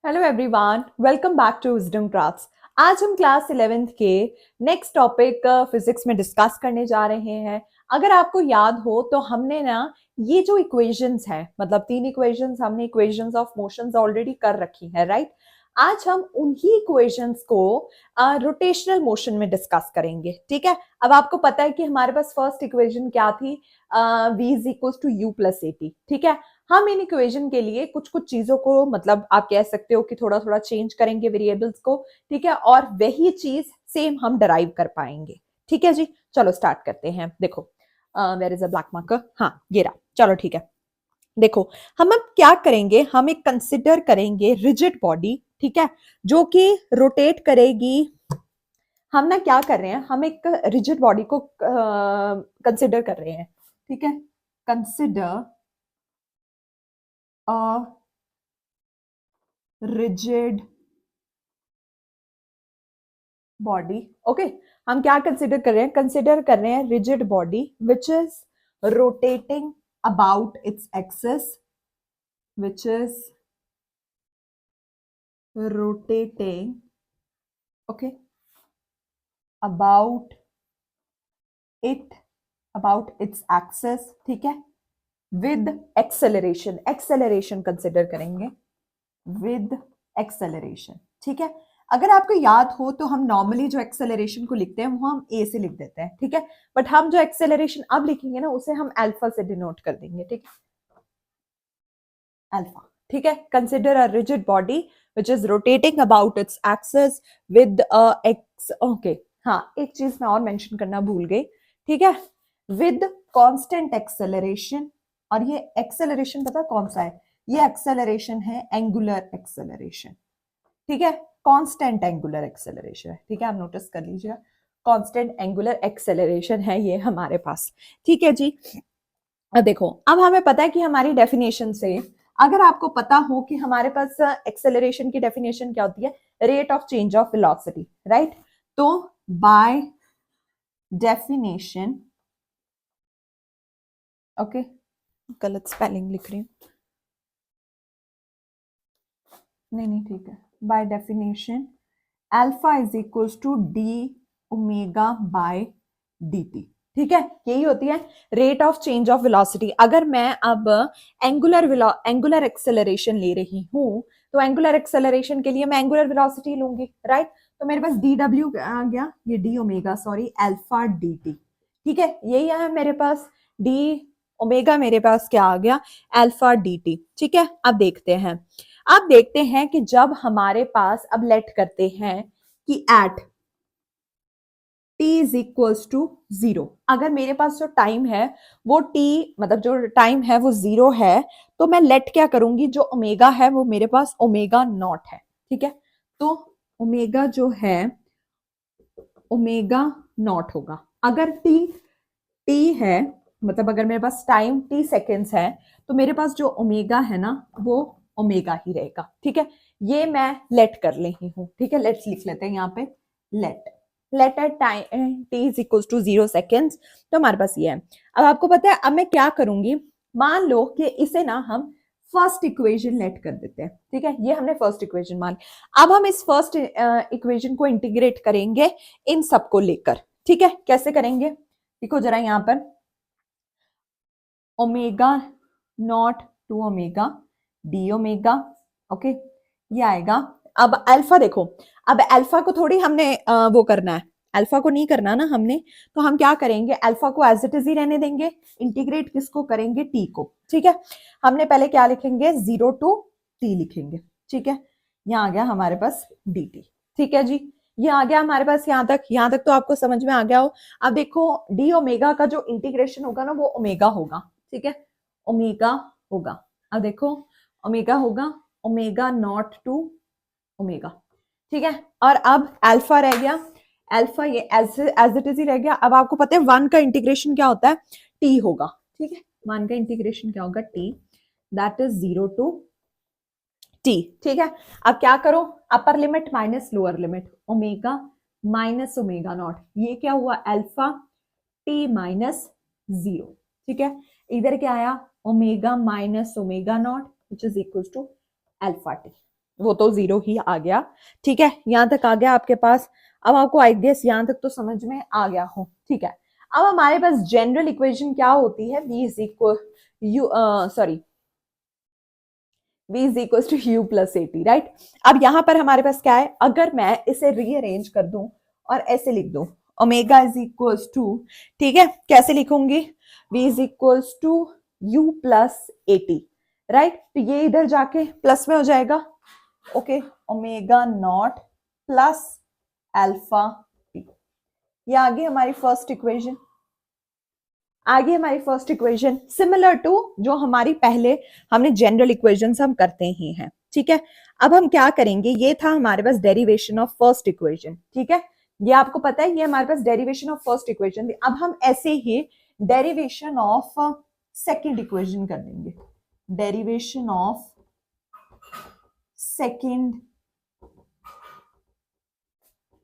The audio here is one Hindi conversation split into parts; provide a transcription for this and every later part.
Hello everyone, welcome back to wisdom crafts. आज हम क्लास 11th के नेक्स्ट टॉपिक फिजिक्स में डिस्कस करने जा रहे हैं। अगर आपको याद हो तो हमने ना ये जो इक्वेशंस है, मतलब तीन इक्वेशंस हमने इक्वेशंस ऑफ मोशंस ऑलरेडी कर रखी है, राइट। आज हम उन्हीं इक्वेशंस को रोटेशनल मोशन में डिस्कस करेंगे, ठीक है। अब आपको पता है कि हमारे पास फर्स्ट इक्वेशन क्या थी, v is equal to u plus a t, ठीक है। हम इन इक्वेशन के लिए कुछ कुछ चीजों को, मतलब आप कह सकते हो कि थोड़ा थोड़ा चेंज करेंगे वेरिएबल्स को, ठीक है, और वही चीज सेम हम डराइव कर पाएंगे। ठीक है जी, चलो स्टार्ट करते हैं। देखो, where is a black marker, हाँ ये रहा, चलो ठीक है। देखो, हम अब क्या करेंगे, हम एक कंसिडर करेंगे रिजिड बॉडी, ठीक है, जो कि रोटेट करेगी। हम ना क्या कर रहे हैं, हम एक रिजिड बॉडी को कंसिडर कर रहे हैं, ठीक है। Consider a rigid body, okay. हम क्या कंसिडर कर रहे हैं, कंसिडर कर रहे हैं rigid body which is rotating about its axis, which is rotating, okay, about it about its axis, ठीक है, विद एक्सेलरेशन, एक्सेलरेशन कंसिडर करेंगे विद एक्सेलरेशन, ठीक है। अगर आपको याद हो तो हम नॉर्मली जो एक्सेलरेशन को लिखते हैं वो हम ए से लिख देते हैं, ठीक है। बट हम जो एक्सेलरेशन अब लिखेंगे ना उसे हम अल्फा से डिनोट कर देंगे, ठीक है, अल्फा, ठीक है। Consider a rigid body which is rotating about its axis with x, okay. हाँ, एक चीज मैं और मेंशन करना भूल गई, ठीक है, विद कांस्टेंट एक्सेलरेशन। और ये एक्सेलरेशन पता कौन सा है, ये एक्सेलरेशन है एंगुलर एक्सेलरेशन, ठीक है, कांस्टेंट एंगुलर एक्सेलरेशन है, ठीक है, आप नोटिस कर लीजिएगा, कांस्टेंट एंगुलर एक्सेलरेशन है ये हमारे पास, ठीक है जी। अब देखो, अब हमें पता है कि हमारी डेफिनेशन से, अगर आपको पता हो कि हमारे पास एक्सेलरेशन की डेफिनेशन क्या होती है, rate of change of velocity, right. तो बाय डेफिनेशन, ओके, गलत स्पेलिंग लिख रही हूँ, नहीं ठीक है, by definition alpha is equals to d omega by d t, ठीक है, यही होती है rate of change of velocity. अगर मैं अब एंगुलर एक्सेलरेशन ले रही हूं तो एंगुलर एक्सेलरेशन के लिए मैं एंगुलर वेलोसिटी लूंगी, राइट। तो मेरे पास डी डब्ल्यू आ गया, ये D omega, sorry, alpha D t, ठीक है, यही है मेरे पास डी ओमेगा, मेरे पास क्या आ गया, अल्फा डी टी, ठीक है। अब देखते हैं, अब देखते हैं कि जब हमारे पास, अब लेट करते हैं कि at t is equals to zero, अगर मेरे पास जो टाइम है वो t, मतलब जो टाइम है वो जीरो है, तो मैं लेट क्या करूंगी, जो ओमेगा है वो मेरे पास ओमेगा नॉट है, ठीक है। तो ओमेगा जो है ओमेगा नॉट होगा। अगर t है, मतलब अगर मेरे पास टाइम t सेकेंड्स है, तो मेरे पास जो ओमेगा है ना वो ओमेगा ही रहेगा, ठीक है। ये मैं लेट कर रही हूँ, ठीक है, लेट्स लिख लेते हैं यहाँ पे, let let at time t is equal to 0 seconds, तो हमारे पास ये है। अब आपको पता है, अब मैं क्या करूंगी, मान लो कि इसे ना हम फर्स्ट इक्वेशन लेट कर देते हैं, ठीक है, ये हमने फर्स्ट इक्वेशन मान। अब हम इस फर्स्ट इक्वेशन को इंटीग्रेट करेंगे इन सबको लेकर, ठीक है। कैसे करेंगे, देखो जरा यहाँ पर, omega naught to omega d omega, okay, ये आएगा। अब अल्फा देखो, अब अल्फा को थोड़ी हमने वो करना है, अल्फा को नहीं करना ना हमने, तो हम क्या करेंगे, अल्फा को एज इट इज ही रहने देंगे, इंटीग्रेट किसको करेंगे, टी को, ठीक है। हमने पहले क्या लिखेंगे, 0 to t लिखेंगे, ठीक है। यहाँ आ गया हमारे पास डी टी, ठीक है जी, ये आ गया हमारे पास यहाँ तक तो आपको समझ में आ गया हो। अब देखो, डी ओमेगा का जो इंटीग्रेशन होगा ना वो ओमेगा होगा, ठीक है, ओमेगा होगा। अब देखो, ओमेगा होगा ओमेगा नॉट टू ओमेगा, ठीक है। और अब अल्फा रह गया, अल्फा ये एज इट इज ही रह गया। अब आपको पता है वन का इंटीग्रेशन क्या होता है, टी होगा, ठीक है, वन का इंटीग्रेशन क्या होगा, T, that is 0 to t, ठीक है। अब क्या करो, upper limit minus lower limit, omega minus omega not, ये क्या हुआ, अल्फा टी माइनस 0, ठीक है। इधर क्या आया, omega minus omega naught which is equal to alpha t, वो तो 0 ही आ गया। ठीक है, यहाँ तक आ गया आपके पास। अब आपको आई गेस यहाँ तक तो समझ में आ गया हो। ठीक है, अब हमारे पास जनरल इक्वेशन क्या होती है, v is equal v is equal to u plus a t, right. अब यहाँ पर हमारे पास क्या है, अगर मैं इसे रीअरेंज कर दूं और ऐसे लिख दूं, ओमेगा इज इक्वल टू, ठीक है, कैसे लिखूंगी, v is equal to u plus a t, right. तो ये इधर जाके प्लस में हो जाएगा, okay, omega naught plus alpha t. ये आगे हमारी फर्स्ट इक्वेशन, आगे हमारी फर्स्ट इक्वेशन सिमिलर टू जो हमारी पहले हमने जनरल इक्वेशंस हम करते ही हैं। ठीक है, अब हम क्या करेंगे, ये था हमारे पास डेरिवेशन ऑफ फर्स्ट इक्वेशन। ठीक है, ये आपको पता है, ये हमारे पास डेरिवेशन ऑफ फर्स्ट इक्वेशन थी। अब हम ऐसे ही डेरिवेशन ऑफ सेकंड इक्वेशन कर देंगे, डेरिवेशन ऑफ सेकंड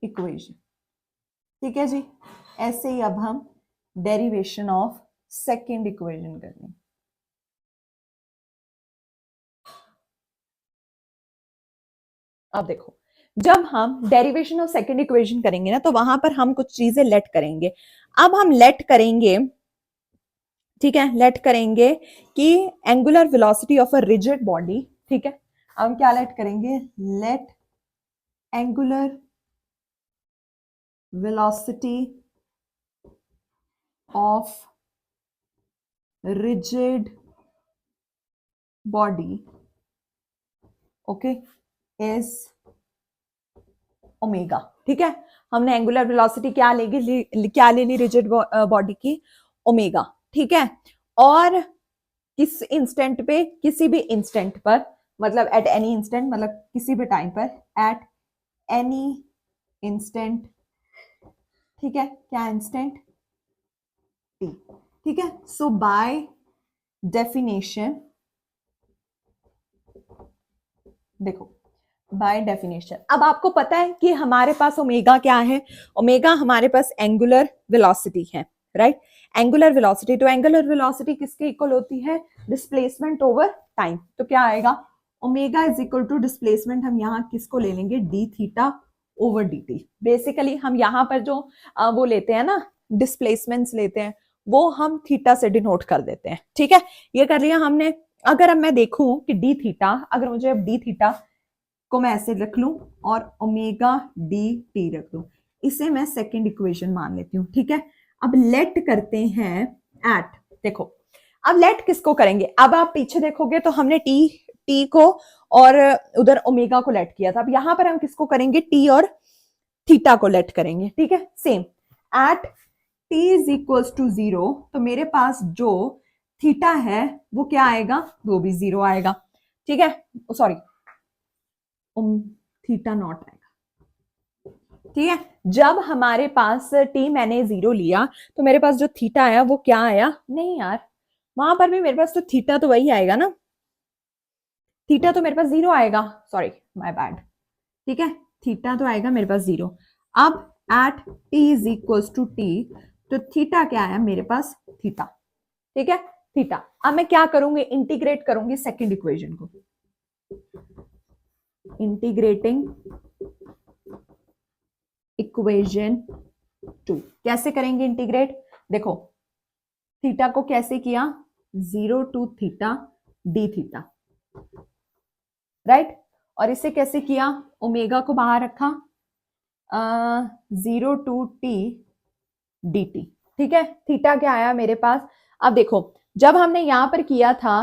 इक्वेशन। ठीक है जी, ऐसे ही अब हम डेरिवेशन ऑफ सेकंड इक्वेशन कर लेंगे। अब देखो, जब हम डेरिवेशन ऑफ सेकंड इक्वेशन करेंगे ना, तो वहां पर हम कुछ चीजें लेट करेंगे। अब हम लेट करेंगे, ठीक है, लेट करेंगे कि angular velocity of a rigid body, ठीक है, हम क्या लेट करेंगे, let angular velocity of rigid body, okay, is omega. ठीक है, हमने एंगुलर वेलोसिटी क्या क्या ले ली रिजिड बॉडी की, ओमेगा। ठीक है, और किस इंस्टेंट पे, किसी भी इंस्टेंट पर, मतलब एट एनी इंस्टेंट, मतलब किसी भी टाइम पर, एट एनी इंस्टेंट। ठीक है, क्या इंस्टेंट, टी। ठीक है, सो बाय डेफिनेशन, देखो बाय डेफिनेशन, अब आपको पता है कि हमारे पास ओमेगा क्या है, ओमेगा हमारे पास एंगुलर वेलोसिटी है, राइट। एंगुलर वेलोसिटी, तो एंगुलर वेलोसिटी किसके इक्वल होती है, डिस्प्लेसमेंट ओवर टाइम। तो क्या आएगा, omega is equal to displacement, हम यहाँ किसको ले लेंगे, d theta over d t. Basically हम यहाँ पर जो वो लेते हैं ना, डिस्प्लेसमेंट्स लेते हैं, वो हम थीटा से डिनोट कर देते हैं। ठीक है, ये कर लिया हमने। अगर अब मैं देखूं कि डी थीटा, अगर मुझे अब डी थीटा को मैं ऐसे रख लूं और ओमेगा डी टी रख दूं, इसे मैं सेकंड इक्वेशन मान लेती हूँ। ठीक है, अब लेट करते हैं एट, देखो अब लेट किसको करेंगे, अब आप पीछे देखोगे तो हमने टी को और उधर ओमेगा को लेट किया था। अब यहां पर हम किसको करेंगे, टी और थीटा को लेट करेंगे। ठीक है, same at t is equal to 0, तो मेरे पास जो थीटा है वो क्या आएगा, वो भी 0 आएगा। ठीक है, सॉरी, थीटा नॉट आएगा। ठीक है, जब हमारे पास टी मैंने 0 लिया, तो मेरे पास जो थीटा आया वो क्या आया, नहीं यार, वहां पर भी मेरे पास तो थीटा तो वही आएगा ना, थीटा तो मेरे पास 0 आएगा, सॉरी माय बैड। ठीक है, थीटा तो आएगा मेरे पास 0। अब at t is equal to t, तो थीटा क्या आया मेरे पास, थीटा। ठीक है, थीटा। अब मैं क्या करूंगी, इंटीग्रेट करूंगी सेकंड इक्वेशन को, इंटीग्रेटिंग इक्वेशन 2। कैसे करेंगे इंटीग्रेट, देखो थीटा को कैसे किया, 0 to theta d theta, right. और इसे कैसे किया, ओमेगा को बाहर रखा, 0 टू टी डी टी। ठीक है, थीटा क्या आया मेरे पास, अब देखो जब हमने यहां पर किया था,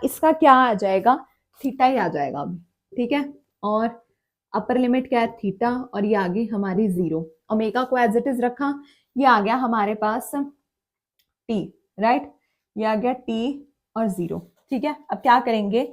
इसका क्या आ जाएगा, थीटा ही आ जाएगा अभी। ठीक है, और अपर लिमिट क्या है, थीटा, और ये आ गई हमारी 0, ओमेगा को एज इट इज रखा, ये आ गया हमारे पास टी, राइट, ये आ गया टी और 0। ठीक है, अब क्या करेंगे,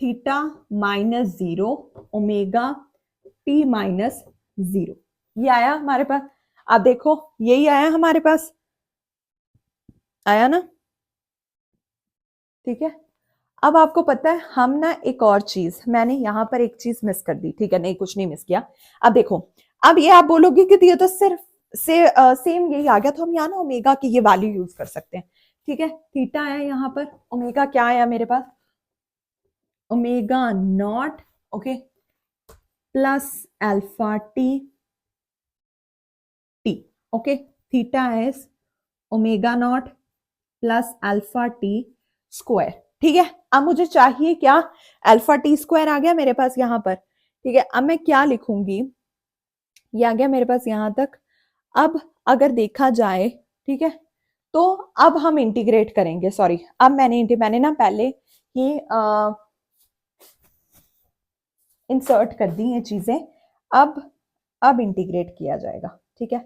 theta minus 0 omega T minus 0, ये आया हमारे पास। आप देखो यही आया हमारे पास, आया ना। ठीक है, अब आपको पता है हम ना एक और चीज, मैंने यहां पर एक चीज मिस कर दी। ठीक है, नहीं कुछ नहीं मिस किया। अब देखो, अब ये आप बोलोगे कि ये तो सिर्फ सेम यही आ गया, तो हम यहाँ ना ओमेगा की ये वैल्यू यूज कर सकते हैं। ठीक है, थीटा आया यहाँ पर, ओमेगा क्या आया मेरे पास, omega naught okay, plus alpha T T, okay, theta is omega naught plus alpha T square. ठीक है, अब मुझे चाहिए क्या, अल्फा टी स्क्वायर आ गया मेरे पास यहाँ पर। ठीक है, अब मैं क्या लिखूंगी, ये आ गया मेरे पास यहाँ तक। अब अगर देखा जाए, ठीक है, तो अब हम इंटीग्रेट करेंगे, सॉरी, अब मैंने ना पहले ही इंसर्ट कर दी ये चीजें। अब इंटीग्रेट किया जाएगा। ठीक है,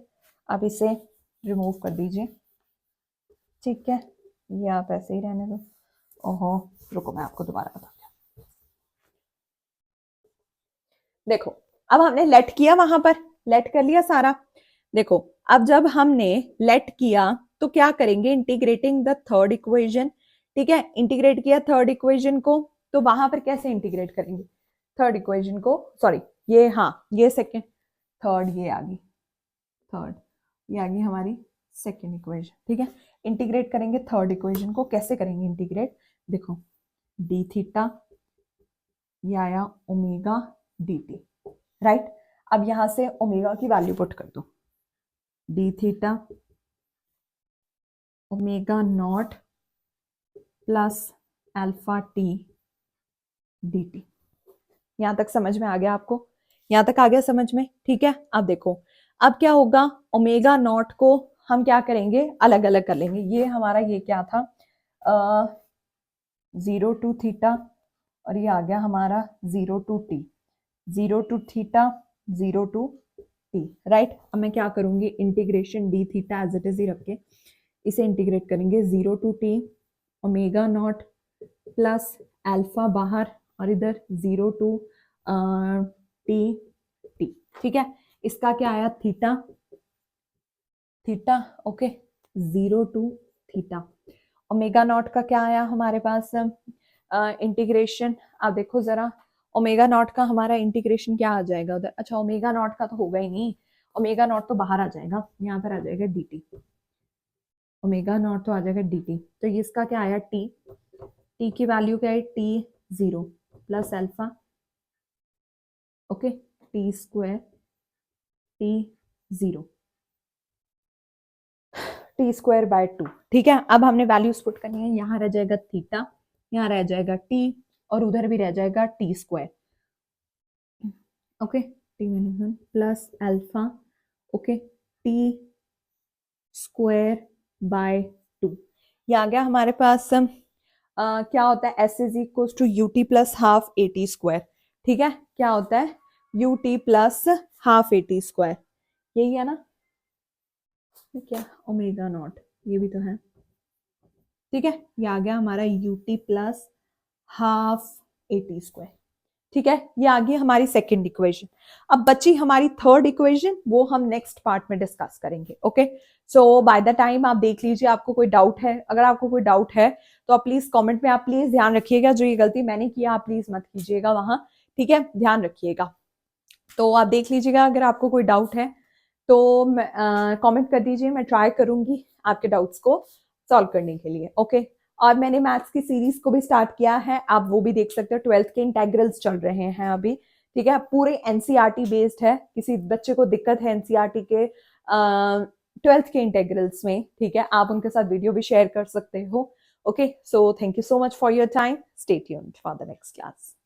अब इसे रिमूव कर दीजिए। ठीक है, ये आप ऐसे ही रहने दो। ओहो, रुको मैं आपको दोबारा बताती हूँ। देखो, अब हमने लेट किया, वहां पर लेट कर लिया सारा। देखो, अब जब हमने लेट किया तो क्या करेंगे, इंटीग्रेटिंग द थर्ड इक्वेशन। ठीक है, इंटीग्रेट किया थर्ड इक्वेशन को, तो वहां पर कैसे इंटीग्रेट करेंगे थर्ड इक्वेशन को, सॉरी, ये, हाँ, ये सेकेंड, थर्ड, ये आ गई थर्ड, ये आ गई हमारी सेकेंड इक्वेशन। ठीक है, इंटीग्रेट करेंगे थर्ड इक्वेशन को, कैसे करेंगे इंटीग्रेट, देखो, डी थीटा, ये आया ओमेगा डी टी, राइट। अब यहां से ओमेगा की वैल्यू पुट कर दो, D theta omega naught plus alpha T D T. यहां तक समझ में आ गया आपको, यहां तक आ गया समझ में। ठीक है, अब देखो, अब क्या होगा, ओमेगा नॉट को हम क्या करेंगे, अलग अलग कर लेंगे। ये हमारा, ये क्या था, 0 to थीटा, और ये आ गया हमारा 0 to t, 0 to theta, 0 to t, right. अब मैं क्या करूंगी, integration d theta as it is ही रख के इसे इंटीग्रेट करेंगे, 0 to t omega naught plus alpha बाहर, और इधर 0 to टी टी। ठीक है, इसका क्या आया, theta theta, okay, 0 to theta. Omega naught का क्या आया हमारे पास, इंटीग्रेशन, आप देखो जरा, ओमेगा नॉट का हमारा इंटीग्रेशन क्या आ जाएगा उधर, अच्छा, ओमेगा नॉट का तो होगा ही नहीं, ओमेगा नॉट तो बाहर आ जाएगा, यहाँ पर आ जाएगा dt, ओमेगा नॉट तो आ जाएगा dt, तो ये इसका क्या आया, टी की वैल्यू क्या है, t0 plus alpha, okay, t square t0 T square by 2। ठीक है, अब हमने वैल्यूज पुट करनी है, यहाँ रह जाएगा थीटा, यहाँ रह जाएगा टी, और उधर भी रह जाएगा t square, okay, t minus 1 plus alpha, okay, t square by 2। ये आ गया हमारे पास, क्या होता है, s is equal to u t plus half a t square. ठीक है, क्या होता है, u t plus half a t square, यही है ना, क्या, ओमेगा नॉट, ये भी तो है। ठीक है, ये आ गया हमारा you t plus half a t square. ठीक है, ये आ गई हमारी सेकेंड इक्वेशन। अब बची हमारी थर्ड इक्वेशन, वो हम नेक्स्ट पार्ट में डिस्कस करेंगे। Okay, so by the time आप देख लीजिए, आपको कोई डाउट है, अगर आपको कोई डाउट है तो आप प्लीज कमेंट में, आप प्लीज ध्यान रखिएगा, जो ये गलती मैंने किया आप प्लीज मत कीजिएगा वहां। ठीक है, ध्यान रखिएगा। तो आप देख लीजिएगा, अगर आपको कोई डाउट है तो कमेंट कर दीजिए, मैं ट्राई करूंगी आपके डाउट्स को सॉल्व करने के लिए। ओके, और मैंने मैथ्स की सीरीज को भी स्टार्ट किया है, आप वो भी देख सकते हो, 12th के इंटेग्रल्स चल रहे हैं अभी। ठीक है, पूरे एनसीईआरटी बेस्ड है, किसी बच्चे को दिक्कत है एनसीईआरटी के 12th के इंटेग्रल्स में, ठीक है, आप उनके साथ वीडियो भी शेयर कर सकते हो। Okay, so thank you so much for your time, stay tuned for the next class.